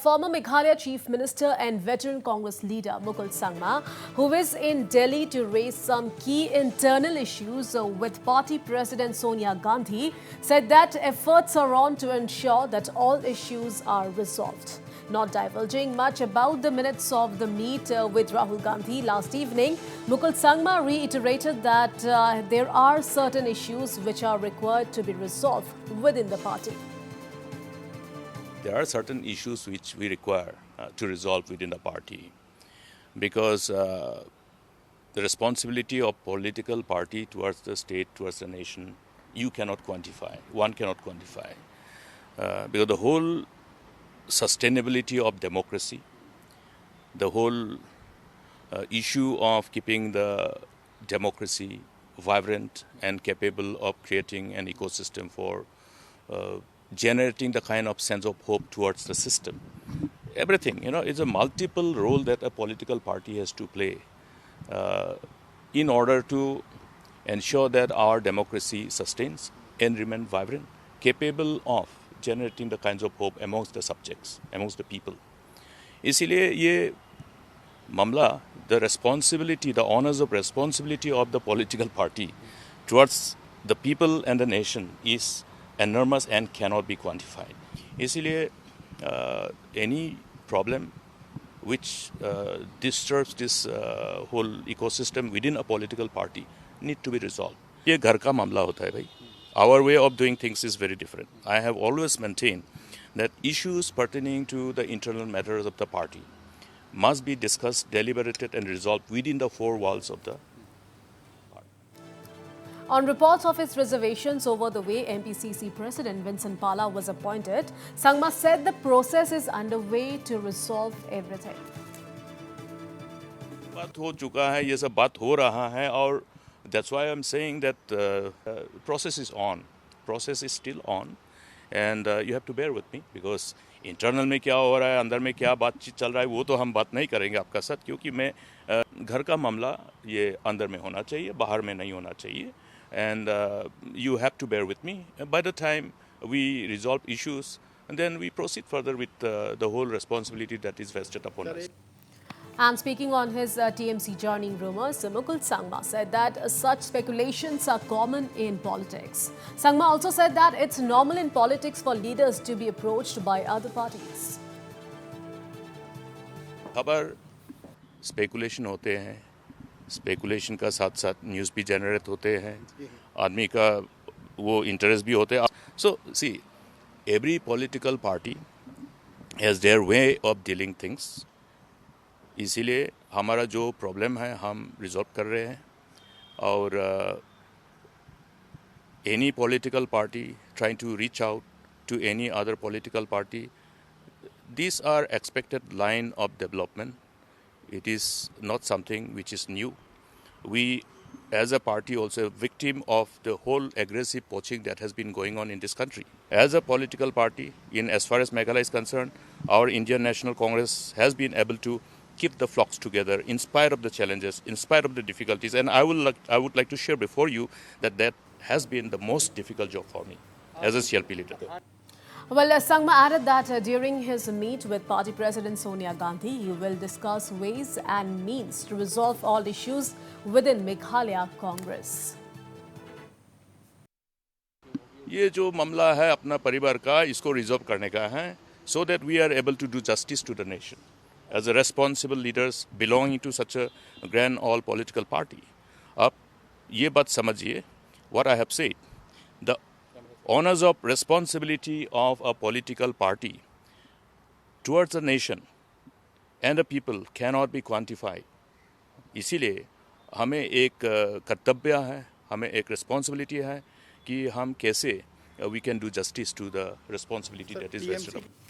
Former Meghalaya Chief Minister and veteran Congress leader Mukul Sangma, who is in Delhi to raise some key internal issues with party President Sonia Gandhi, said that efforts are on to ensure that all issues are resolved. Not divulging much about the minutes of the meet with Rahul Gandhi last evening, Mukul Sangma reiterated that there are certain issues which are required to be resolved within the party. There are certain issues which we require to resolve within the party because the responsibility of political party towards the state, towards the nation, you cannot quantify. One cannot quantify because the whole sustainability of democracy, the whole issue of keeping the democracy vibrant and capable of creating an ecosystem for generating the kind of sense of hope towards the system. Everything, is a multiple role that a political party has to play in order to ensure that our democracy sustains and remain vibrant, capable of generating the kinds of hope amongst the subjects, amongst the people. इसीलिए ये मामला, the responsibility, the honors of responsibility of the political party towards the people and the nation is enormous and cannot be quantified. इसीलिए any problem which disturbs this whole ecosystem within a political party need to be resolved. ये घर का मामला होता है भाई. Our way of doing things is very different. I have always maintained that issues pertaining to the internal matters of the party must be discussed, deliberated and resolved within the four walls of the party. On reports of his reservations over the way MPCC President Vincent Pala was appointed, Sangma said the process is underway to resolve everything. बात हो चुका है, ये सब बात हो रहा है और that's why I'm saying that process is on. Process is still on and you have to bear with me because internal में क्या हो रहा है, अंदर में क्या बातचीत चल रहा है, वो तो हम बात नहीं करेंगे आपका साथ क्योंकि मैं घर का मामला ये अंदर में होना चाहिए, बाहर में नहीं होना चाहिए. And you have to bear with me. By the time we resolve issues, and then we proceed further with the whole responsibility that is vested upon us. And speaking on his TMC joining rumors, Mukul Sangma said that such speculations are common in politics. Sangma also said that it's normal in politics for leaders to be approached by other parties. खबर speculation होते हैं, speculation का साथ साथ news भी generate होते हैं, आदमी का वो इंटरेस्ट भी होते हैं. So see, every political party has their way of dealing things. इसीलिए हमारा जो प्रॉब्लम है हम रिजॉल्व कर रहे हैं और any political party trying to reach out to any other political party, these are expected line of development. It is not something which is new. We as a party also a victim of the whole aggressive poaching that has been going on in this country. As a political party, in as far as Meghalaya is concerned, our Indian National Congress has been able to keep the flocks together in spite of the challenges, in spite of the difficulties. And I would like to share before you that has been the most difficult job for me as a CLP leader. Well, Sangma added that during his meet with Party President Sonia Gandhi, he will discuss ways and means to resolve all issues within Meghalaya Congress. ये जो मामला है अपना परिवार का, इसको resolve करने का है, so that we are able to do justice to the nation. As a responsible leaders belonging to such a grand all political party. अब ये बात समझिए, what I have said, the honors of responsibility of a political party towards the nation and the people cannot be quantified. इसीलिए हमें एक कर्तव्य है, हमें एक responsibility है कि हम कैसे we can do justice to the responsibility that is vested upon us.